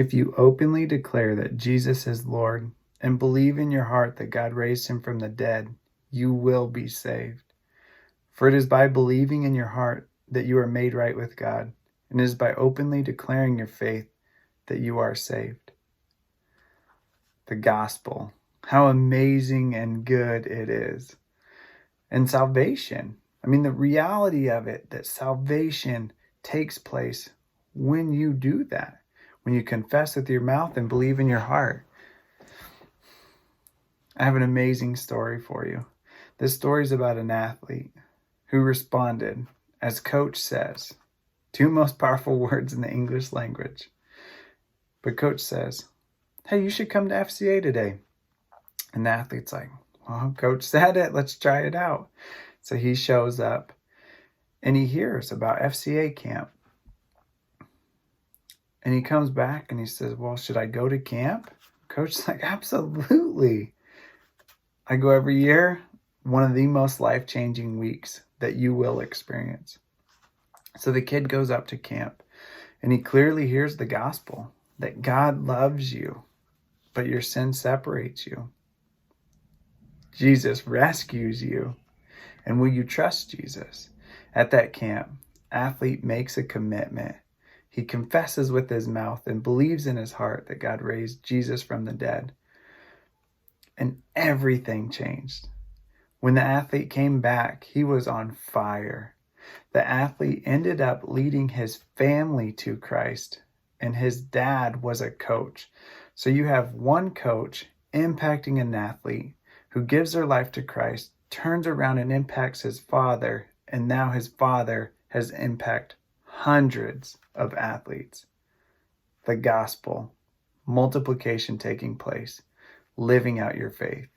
If you openly declare that Jesus is Lord and believe in your heart that God raised him from the dead, you will be saved. For it is by believing in your heart that you are made right with God, and it is by openly declaring your faith that you are saved. The gospel, how amazing and good it is. And salvation, the reality of it, that salvation takes place when you do that, when you confess with your mouth and believe in your heart. I have an amazing story for you. This story is about an athlete who responded, as Coach says, two most powerful words in the English language. But Coach says, "Hey, you should come to FCA today." And the athlete's like, "Well, Coach said it, let's try it out." So he shows up and he hears about FCA Camp. And he comes back and he says, "Well, should I go to camp?" Coach's like, "Absolutely. I go every year. One of the most life-changing weeks that you will experience." So the kid goes up to camp and he clearly hears the gospel that God loves you, but your sin separates you. Jesus rescues you. And will you trust Jesus? At that camp, athlete makes a commitment. He confesses with his mouth and believes in his heart that God raised Jesus from the dead. And everything changed. When the athlete came back, he was on fire. The athlete ended up leading his family to Christ, and his dad was a coach. So you have one coach impacting an athlete who gives their life to Christ, turns around and impacts his father, and now his father has impacted hundreds of athletes. The gospel, multiplication taking place, living out your faith.